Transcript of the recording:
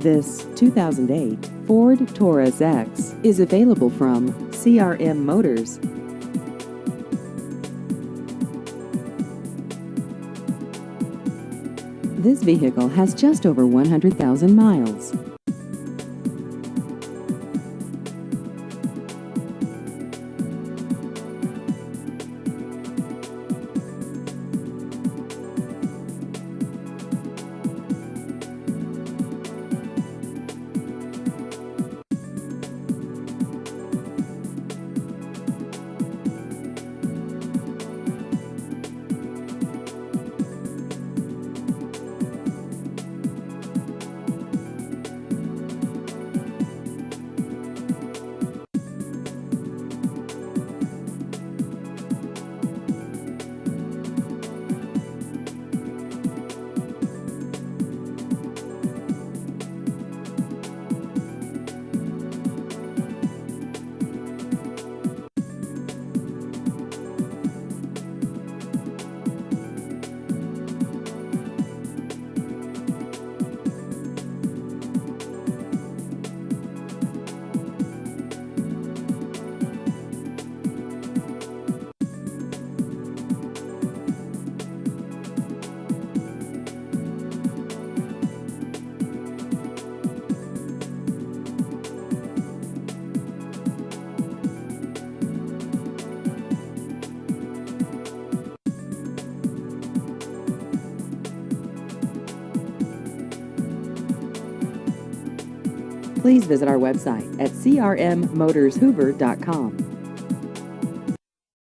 This 2008 Ford Taurus X is available from CRM Motors. This vehicle has just over 100,000 miles. Please visit our website at crmmotorshoover.com.